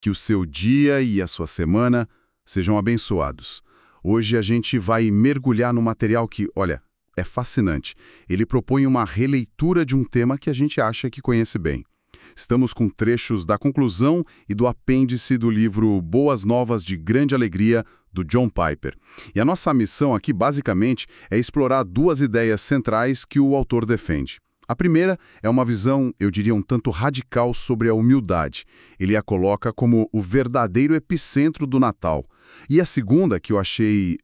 Que o seu dia e a sua semana sejam abençoados. Hoje a gente vai mergulhar no material que, olha, é fascinante. Ele propõe uma releitura de um tema que a gente acha que conhece bem. Estamos com trechos da conclusão e do apêndice do livro Boas Novas de Grande Alegria, do John Piper. E a nossa missão aqui, basicamente, é explorar duas ideias centrais que o autor defende. A primeira é uma visão, eu diria, um tanto radical sobre a humildade. Ele a coloca como o verdadeiro epicentro do Natal. E a segunda, que eu achei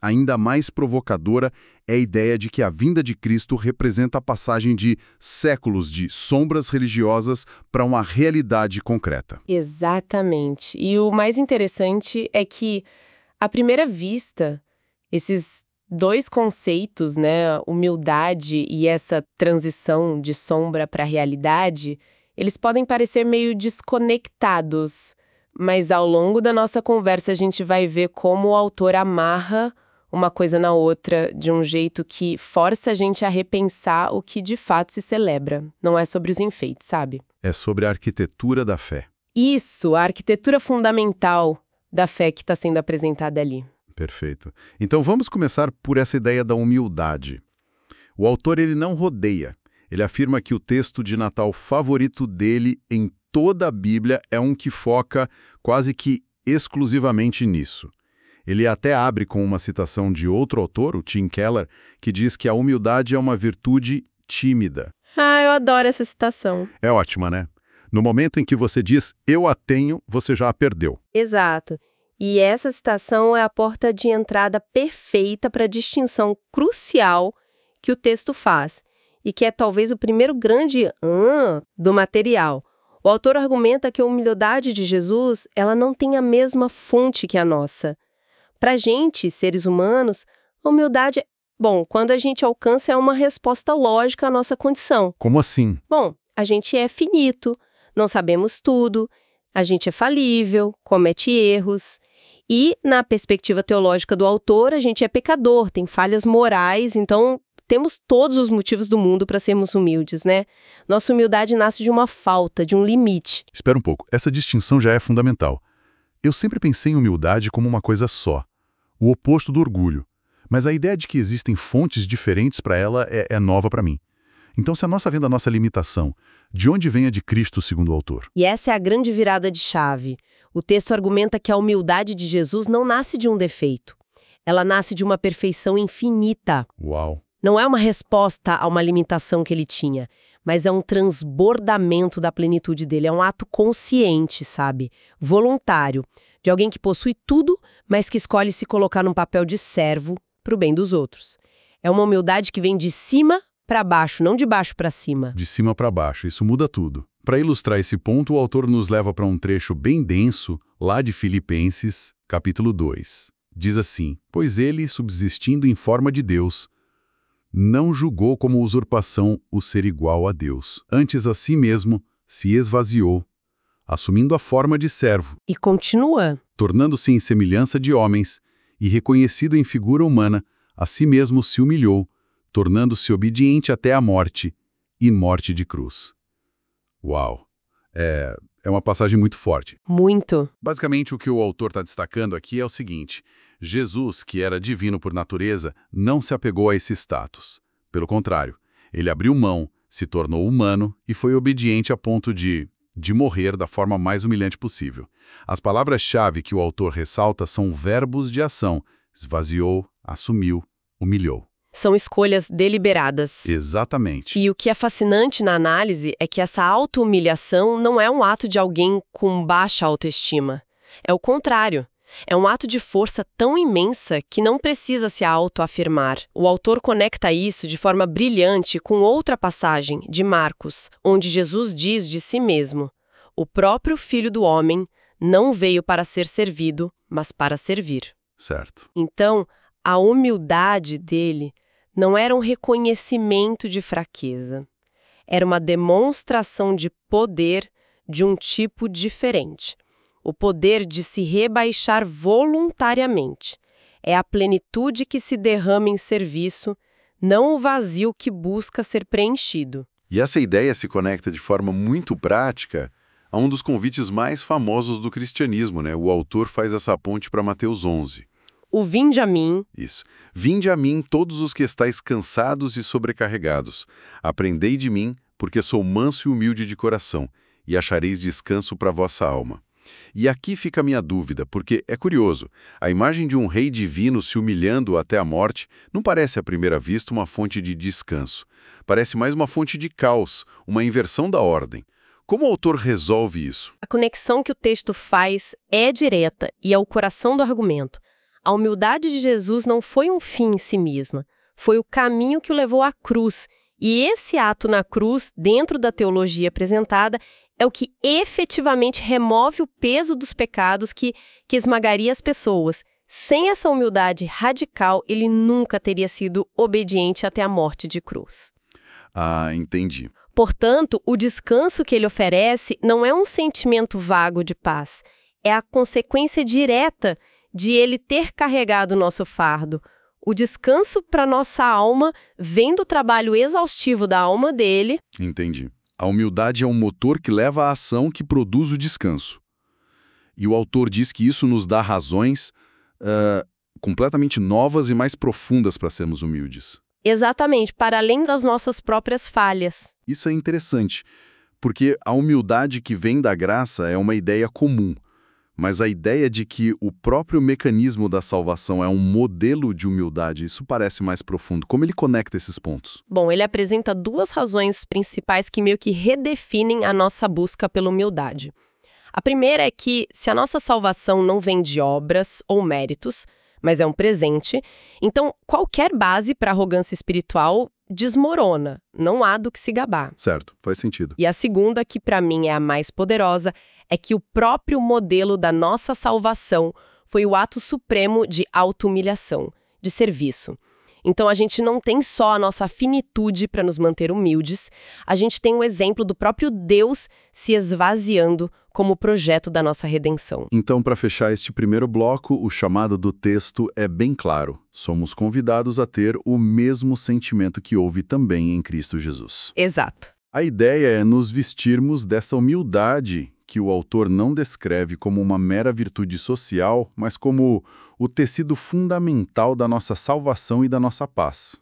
ainda mais provocadora, é a ideia de que a vinda de Cristo representa a passagem de séculos de sombras religiosas para uma realidade concreta. Exatamente. E o mais interessante é que, à primeira vista, esses dois conceitos, né, humildade e essa transição de sombra para a realidade, eles podem parecer meio desconectados, mas ao longo da nossa conversa a gente vai ver como o autor amarra uma coisa na outra de um jeito que força a gente a repensar o que de fato se celebra. Não é sobre os enfeites, sabe? É sobre a arquitetura da fé. Isso, a arquitetura fundamental da fé que está sendo apresentada ali. Perfeito. Então vamos começar por essa ideia da humildade. O autor ele não rodeia. Ele afirma que o texto de Natal favorito dele em toda a Bíblia é um que foca quase que exclusivamente nisso. Ele até abre com uma citação de outro autor, o Tim Keller, que diz que a humildade é uma virtude tímida. Ah, eu adoro essa citação. É ótima, né? No momento em que você diz, eu a tenho, você já a perdeu. Exato. E essa citação é a porta de entrada perfeita para a distinção crucial que o texto faz, e que é talvez o primeiro grande do material. O autor argumenta que a humildade de Jesus, ela não tem a mesma fonte que a nossa. Para a gente, seres humanos, a humildade, quando a gente alcança é uma resposta lógica à nossa condição. Como assim? Bom, a gente é finito, não sabemos tudo, a gente é falível, comete erros. E, na perspectiva teológica do autor, a gente é pecador, tem falhas morais, então temos todos os motivos do mundo para sermos humildes, né? Nossa humildade nasce de uma falta, de um limite. Espera um pouco, essa distinção já é fundamental. Eu sempre pensei em humildade como uma coisa só, o oposto do orgulho. Mas a ideia de que existem fontes diferentes para ela é nova para mim. Então, se a nossa vem da nossa limitação, de onde vem a de Cristo, segundo o autor? E essa é a grande virada de chave. O texto argumenta que a humildade de Jesus não nasce de um defeito. Ela nasce de uma perfeição infinita. Uau! Não é uma resposta a uma limitação que ele tinha, mas é um transbordamento da plenitude dele. É um ato consciente, sabe? Voluntário. De alguém que possui tudo, mas que escolhe se colocar num papel de servo para o bem dos outros. É uma humildade que vem de cima para baixo, não de baixo para cima. De cima para baixo, isso muda tudo. Para ilustrar esse ponto, o autor nos leva para um trecho bem denso, lá de Filipenses, capítulo 2. Diz assim, pois ele, subsistindo em forma de Deus, não julgou como usurpação o ser igual a Deus. Antes a si mesmo se esvaziou, assumindo a forma de servo. E continua. Tornando-se em semelhança de homens, e reconhecido em figura humana, a si mesmo se humilhou, tornando-se obediente até a morte, e morte de cruz. Uau! É uma passagem muito forte. Muito. Basicamente, o que o autor está destacando aqui é o seguinte: Jesus, que era divino por natureza, não se apegou a esse status. Pelo contrário, ele abriu mão, se tornou humano e foi obediente a ponto de morrer da forma mais humilhante possível. As palavras-chave que o autor ressalta são verbos de ação: esvaziou, assumiu, humilhou. São escolhas deliberadas. Exatamente. E o que é fascinante na análise é que essa auto-humilhação não é um ato de alguém com baixa autoestima. É o contrário. É um ato de força tão imensa que não precisa se autoafirmar. O autor conecta isso de forma brilhante com outra passagem, de Marcos, onde Jesus diz de si mesmo: o próprio Filho do Homem não veio para ser servido, mas para servir. Certo. Então, a humildade dele não era um reconhecimento de fraqueza. Era uma demonstração de poder de um tipo diferente. O poder de se rebaixar voluntariamente. É a plenitude que se derrama em serviço, não o vazio que busca ser preenchido. E essa ideia se conecta de forma muito prática a um dos convites mais famosos do cristianismo, né? O autor faz essa ponte para Mateus 11. O vinde a mim. Isso. Vinde a mim todos os que estáis cansados e sobrecarregados. Aprendei de mim, porque sou manso e humilde de coração, e achareis descanso para vossa alma. E aqui fica a minha dúvida, porque é curioso, a imagem de um rei divino se humilhando até a morte não parece à primeira vista uma fonte de descanso. Parece mais uma fonte de caos, uma inversão da ordem. Como o autor resolve isso? A conexão que o texto faz é direta e é o coração do argumento. A humildade de Jesus não foi um fim em si mesma, foi o caminho que o levou à cruz. E esse ato na cruz, dentro da teologia apresentada, é o que efetivamente remove o peso dos pecados que esmagaria as pessoas. Sem essa humildade radical, ele nunca teria sido obediente até a morte de cruz. Ah, entendi. Portanto, o descanso que ele oferece não é um sentimento vago de paz, é a consequência direta de ele ter carregado o nosso fardo. O descanso para nossa alma vem do trabalho exaustivo da alma dele. Entendi. A humildade é um motor que leva à ação que produz o descanso. E o autor diz que isso nos dá razões completamente novas e mais profundas para sermos humildes. Exatamente, para além das nossas próprias falhas. Isso é interessante, porque a humildade que vem da graça é uma ideia comum. Mas a ideia de que o próprio mecanismo da salvação é um modelo de humildade, isso parece mais profundo. Como ele conecta esses pontos? Bom, ele apresenta duas razões principais que meio que redefinem a nossa busca pela humildade. A primeira é que, se a nossa salvação não vem de obras ou méritos, mas é um presente, então qualquer base para arrogância espiritual desmorona, não há do que se gabar. Certo, faz sentido. E a segunda, que para mim é a mais poderosa, é que o próprio modelo da nossa salvação foi o ato supremo de auto-humilhação, de serviço. Então a gente não tem só a nossa finitude para nos manter humildes, a gente tem um exemplo do próprio Deus se esvaziando como projeto da nossa redenção. Então, para fechar este primeiro bloco, o chamado do texto é bem claro. Somos convidados a ter o mesmo sentimento que houve também em Cristo Jesus. Exato. A ideia é nos vestirmos dessa humildade que o autor não descreve como uma mera virtude social, mas como o tecido fundamental da nossa salvação e da nossa paz.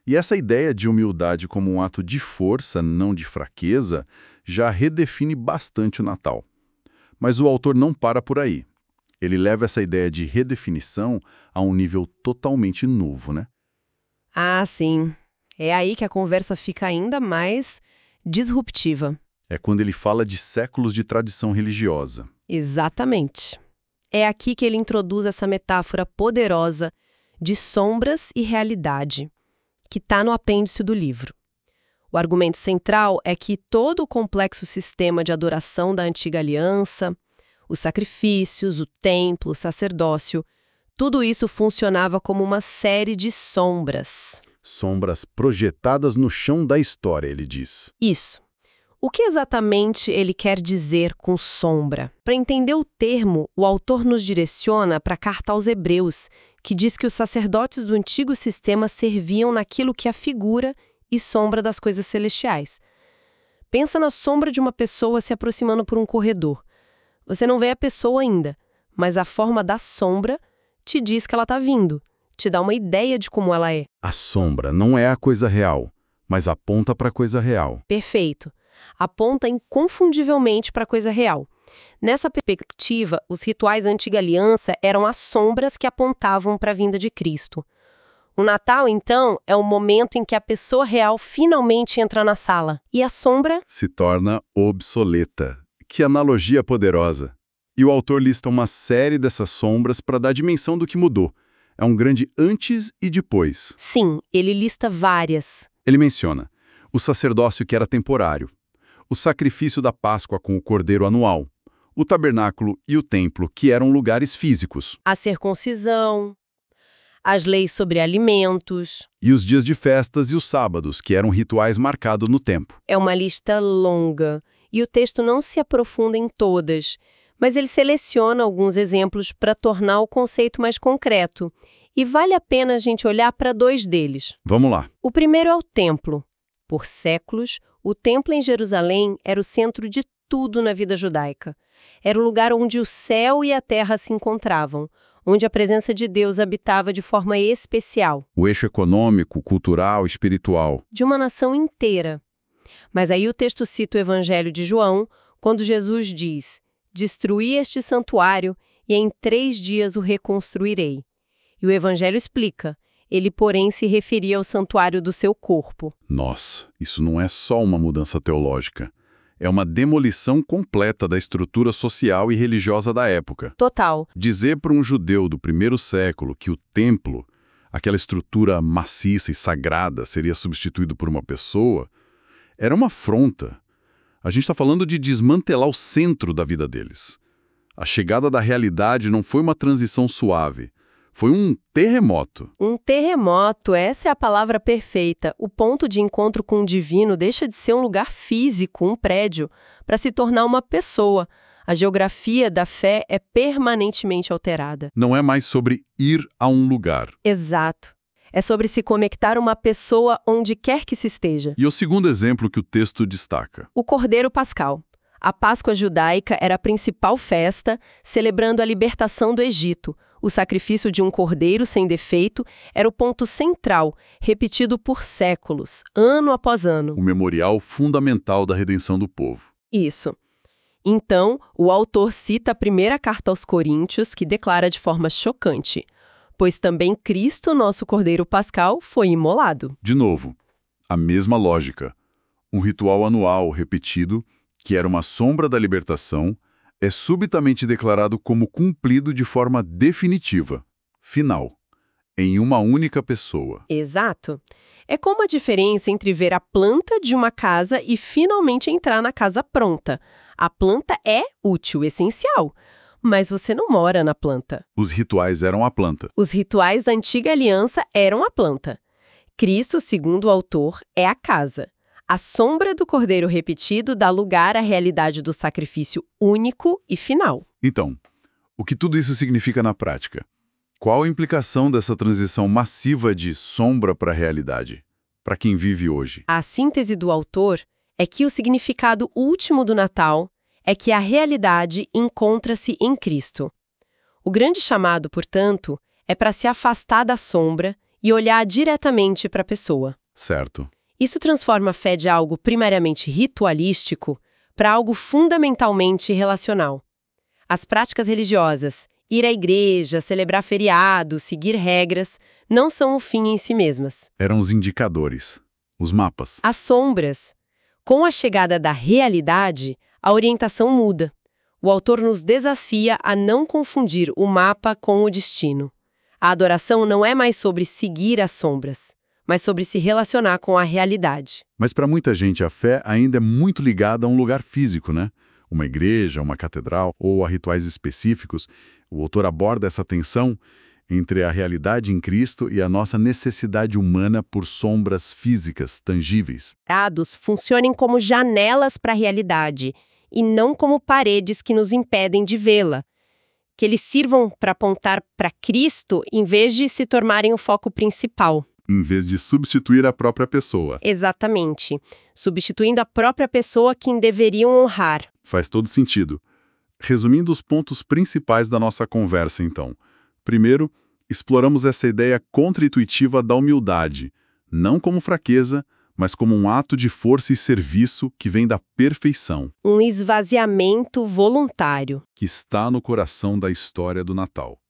E essa ideia de humildade como um ato de força, não de fraqueza, já redefine bastante o Natal. Mas o autor não para por aí. Ele leva essa ideia de redefinição a um nível totalmente novo, né? Ah, sim. É aí que a conversa fica ainda mais disruptiva. É quando ele fala de séculos de tradição religiosa. Exatamente. É aqui que ele introduz essa metáfora poderosa de sombras e realidade, que está no apêndice do livro. O argumento central é que todo o complexo sistema de adoração da antiga aliança, os sacrifícios, o templo, o sacerdócio, tudo isso funcionava como uma série de sombras. Sombras projetadas no chão da história, ele diz. Isso. O que exatamente ele quer dizer com sombra? Para entender o termo, o autor nos direciona para a carta aos Hebreus, que diz que os sacerdotes do antigo sistema serviam naquilo que é a figura e sombra das coisas celestiais. Pensa na sombra de uma pessoa se aproximando por um corredor. Você não vê a pessoa ainda, mas a forma da sombra te diz que ela está vindo, te dá uma ideia de como ela é. A sombra não é a coisa real, mas aponta para a coisa real. Perfeito. Aponta inconfundivelmente para a coisa real. Nessa perspectiva, os rituais da antiga aliança eram as sombras que apontavam para a vinda de Cristo. O Natal, então, é o momento em que a pessoa real finalmente entra na sala. E a sombra se torna obsoleta. Que analogia poderosa! E o autor lista uma série dessas sombras para dar dimensão do que mudou. É um grande antes e depois. Sim, ele lista várias. Ele menciona o sacerdócio que era temporário, o sacrifício da Páscoa com o cordeiro anual, o tabernáculo e o templo, que eram lugares físicos. A circuncisão, as leis sobre alimentos. E os dias de festas e os sábados, que eram rituais marcados no tempo. É uma lista longa, e o texto não se aprofunda em todas, mas ele seleciona alguns exemplos para tornar o conceito mais concreto. E vale a pena a gente olhar para dois deles. Vamos lá. O primeiro é o templo. Por séculos, o templo em Jerusalém era o centro de tudo na vida judaica. Era o lugar onde o céu e a terra se encontravam, onde a presença de Deus habitava de forma especial. O eixo econômico, cultural, espiritual. De uma nação inteira. Mas aí o texto cita o Evangelho de João, quando Jesus diz: "Destruí este santuário e em 3 dias o reconstruirei." E o Evangelho explica: ele, porém, se referia ao santuário do seu corpo. Nossa, isso não é só uma mudança teológica. É uma demolição completa da estrutura social e religiosa da época. Total. Dizer para um judeu do primeiro século que o templo, aquela estrutura maciça e sagrada, seria substituído por uma pessoa, era uma afronta. A gente está falando de desmantelar o centro da vida deles. A chegada da realidade não foi uma transição suave. Foi um terremoto. Um terremoto, essa é a palavra perfeita. O ponto de encontro com o divino deixa de ser um lugar físico, um prédio, para se tornar uma pessoa. A geografia da fé é permanentemente alterada. Não é mais sobre ir a um lugar. Exato. É sobre se conectar uma pessoa onde quer que se esteja. E o segundo exemplo que o texto destaca? O Cordeiro Pascal. A Páscoa judaica era a principal festa, celebrando a libertação do Egito. O sacrifício de um cordeiro sem defeito era o ponto central, repetido por séculos, ano após ano. O memorial fundamental da redenção do povo. Isso. Então, o autor cita a primeira carta aos Coríntios, que declara de forma chocante: "Pois também Cristo, nosso Cordeiro Pascal, foi imolado." De novo, a mesma lógica. Um ritual anual repetido, que era uma sombra da libertação, é subitamente declarado como cumprido de forma definitiva, final, em uma única pessoa. Exato. É como a diferença entre ver a planta de uma casa e finalmente entrar na casa pronta. A planta é útil, essencial, mas você não mora na planta. Os rituais eram a planta. Os rituais da antiga aliança eram a planta. Cristo, segundo o autor, é a casa. A sombra do cordeiro repetido dá lugar à realidade do sacrifício único e final. Então, o que tudo isso significa na prática? Qual a implicação dessa transição massiva de sombra para a realidade, para quem vive hoje? A síntese do autor é que o significado último do Natal é que a realidade encontra-se em Cristo. O grande chamado, portanto, é para se afastar da sombra e olhar diretamente para a pessoa. Certo. Isso transforma a fé de algo primariamente ritualístico para algo fundamentalmente relacional. As práticas religiosas, ir à igreja, celebrar feriados, seguir regras, não são o fim em si mesmas. Eram os indicadores, os mapas. As sombras. Com a chegada da realidade, a orientação muda. O autor nos desafia a não confundir o mapa com o destino. A adoração não é mais sobre seguir as sombras, mas sobre se relacionar com a realidade. Mas para muita gente a fé ainda é muito ligada a um lugar físico, né? Uma igreja, uma catedral ou a rituais específicos. O autor aborda essa tensão entre a realidade em Cristo e a nossa necessidade humana por sombras físicas, tangíveis. Funcionem como janelas para a realidade e não como paredes que nos impedem de vê-la. Que eles sirvam para apontar para Cristo em vez de se tornarem o foco principal. Em vez de substituir a própria pessoa. Exatamente. Substituindo a própria pessoa quem deveriam honrar. Faz todo sentido. Resumindo os pontos principais da nossa conversa, então. Primeiro, exploramos essa ideia contra-intuitiva da humildade, não como fraqueza, mas como um ato de força e serviço que vem da perfeição. Um esvaziamento voluntário. Que está no coração da história do Natal.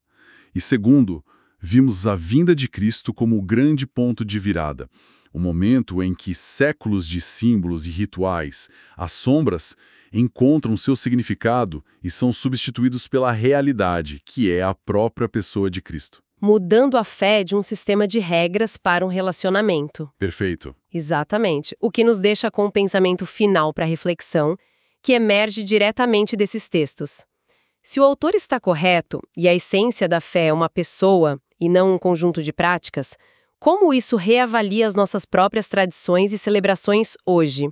E segundo, vimos a vinda de Cristo como o grande ponto de virada, o momento em que séculos de símbolos e rituais, as sombras, encontram seu significado e são substituídos pela realidade, que é a própria pessoa de Cristo. Mudando a fé de um sistema de regras para um relacionamento. Perfeito. Exatamente. O que nos deixa com um pensamento final para reflexão, que emerge diretamente desses textos. Se o autor está correto e a essência da fé é uma pessoa e não um conjunto de práticas, como isso reavalia as nossas próprias tradições e celebrações hoje?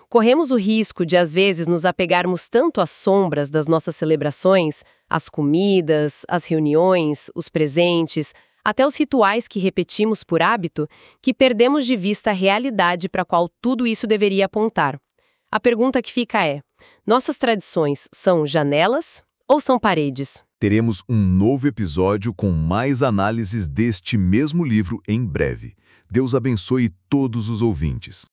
Corremos o risco de, às vezes, nos apegarmos tanto às sombras das nossas celebrações, às comidas, às reuniões, os presentes, até os rituais que repetimos por hábito, que perdemos de vista a realidade para a qual tudo isso deveria apontar. A pergunta que fica é: nossas tradições são janelas ou são paredes? Teremos um novo episódio com mais análises deste mesmo livro em breve. Deus abençoe todos os ouvintes.